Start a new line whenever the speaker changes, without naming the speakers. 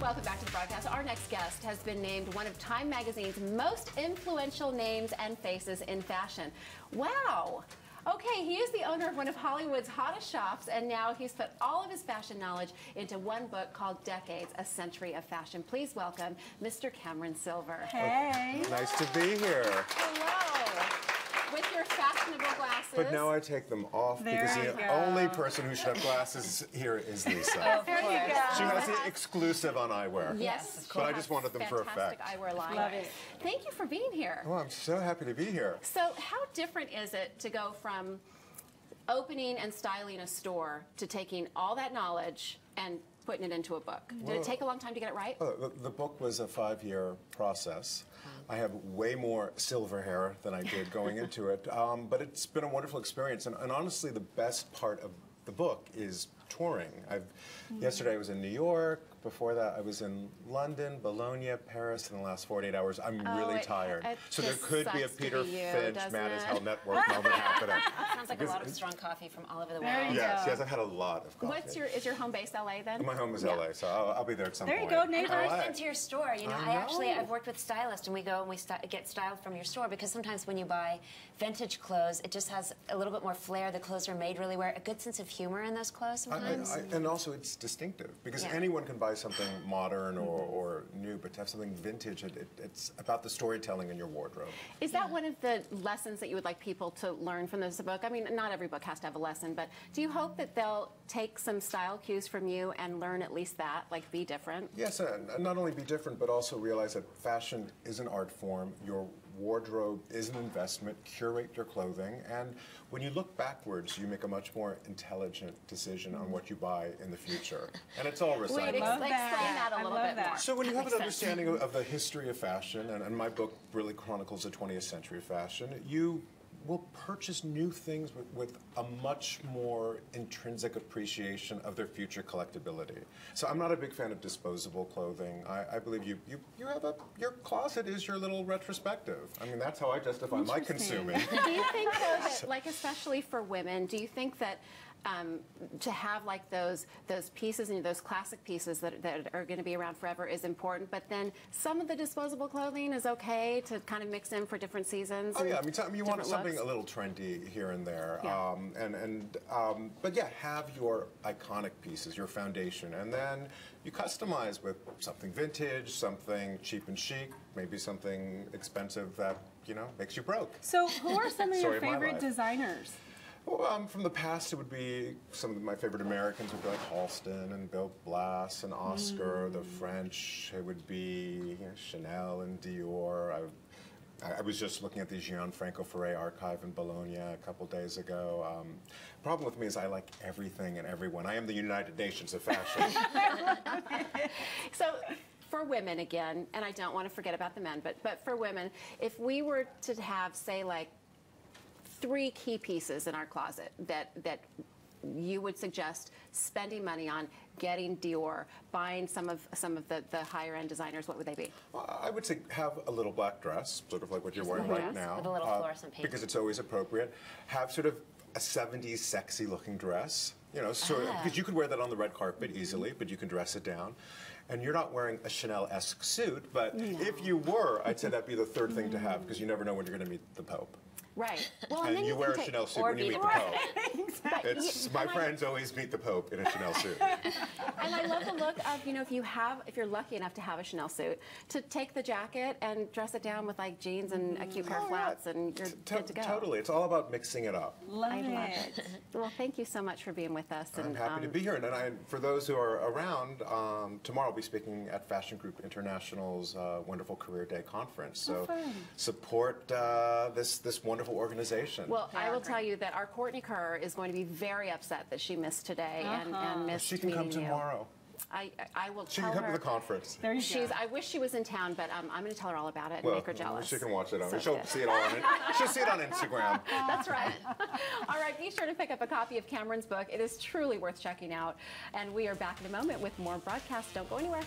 Welcome back to the broadcast. Our next guest has been named one of Time Magazine's most influential names and faces in fashion. Wow. Okay, he is the owner of one of Hollywood's hottest shops, and now he's put all of his fashion knowledge into one book called Decades, A Century of Fashion. Please welcome Mr. Cameron Silver.
Hey.
Nice to be here.
Hello. With your fashionable glasses.
But now I take them off because the only person who should have glasses here is Lisa.
There you go.
She has the exclusive on eyewear.
Yes,
but I just wanted them for effect.
Fantastic eyewear line.
Love it.
Thank you for being here.
Oh, I'm so happy to be here.
So how different is it to go from opening and styling a store to taking all that knowledge and putting it into a book? Did it take a long time to get it right?
The book was a 5-year process. I have way more silver hair than I did going into it, but it's been a wonderful experience. And honestly, the best part of the book is touring. Yesterday I was in New York. Before that I was in London, Bologna, Paris in the last 48 hours. I'm really tired. So there could be a Peter Finch, Mad as Hell Network moment happening.
Sounds like a lot of strong coffee from all over the world.
Yes, I've had a lot of coffee.
Is your home base LA then?
My home is LA, so I'll be there at some
There
point.
you go, neighbors.
I've been to your store. You know, I've worked with stylists, and we go and we get styled from your store, because sometimes when you buy vintage clothes, it just has a little bit more flair. The clothes are made really well. A good sense of humor in those clothes sometimes.
And also it's distinctive, because anyone can buy something modern or new, but to have something vintage, it's about the storytelling in your wardrobe.
Is that one of the lessons that you would like people to learn from this book? I mean, not every book has to have a lesson, but do you hope that they'll take some style cues from you and learn at least that, like be different?
Yes, and not only be different, but also realize that fashion is an art form. Your wardrobe is an investment. Curate your clothing, and when you look backwards, you make a much more intelligent decision on what you buy in the future. And it's all recycling.
Wait, explain that a little bit more.
So when you have an understanding of the history of fashion, and my book really chronicles the 20th century of fashion, you will purchase new things with a much more intrinsic appreciation of their future collectability. So I'm not a big fan of disposable clothing. I believe you have your closet is your little retrospective. I mean, that's how I justify my consuming.
Do you think, though, that, like, especially for women, do you think that to have like those pieces and those classic pieces that are going to be around forever is important, but then some of the disposable clothing is okay to kind of mix in for different seasons?
Oh yeah, I mean, you want something
looks?
a little trendy here and there,
Yeah.
but yeah, have your iconic pieces, your foundation, and then you customize with something vintage, something cheap and chic, maybe something expensive that makes you broke.
So who are some of your
Story of my
favorite
life. designers? Well, from the past, it would be some of my favorite Americans would be like Halston and Bill Blass and Oscar. The French, it would be Chanel and Dior. I was just looking at the Gianfranco Ferré archive in Bologna a couple days ago. Problem with me is I like everything and everyone. I am the United Nations of fashion.
So, for women again, and I don't want to forget about the men, but for women, if we were to have, say, like 3 key pieces in our closet that you would suggest spending money on, getting Dior, buying some of the higher end designers, what would they be?
Well, I would say have a little black dress, sort of like what you're wearing right now.
With a little fluorescent pink.
Because it's always appropriate. Have sort of a 70s sexy looking dress. Because you could wear that on the red carpet easily, but you can dress it down. And you're not wearing a Chanel-esque suit, but if you were, I'd say that'd be the third thing to have, because you never know when you're going to meet the Pope.
Right. Well,
and you wear a Chanel suit when you meet the Pope. My friends always meet the Pope in a Chanel suit.
And I love the look of, if you're lucky enough to have a Chanel suit, to take the jacket and dress it down with like jeans and a cute pair of flats, and you're good to go.
Totally. It's all about mixing it up.
I love it. Well, thank you so much for being with us.
I'm happy to be here. And for those who are around, tomorrow I'll be speaking at Fashion Group International's Wonderful Career Day conference. So support this wonderful organization.
Well, I will tell you that our Courtney Kerr is going to be very upset that she missed today and missed
She can come tomorrow.
I will
She
tell
can come
her.
to the conference.
There you go.
I wish she was in town, but I'm going to tell her all about it and make her jealous.
She can watch it on.
So
She'll see it all on it. She'll see it on Instagram.
That's right. All right, be sure to pick up a copy of Cameron's book. It is truly worth checking out. And we are back in a moment with more broadcasts. Don't go anywhere.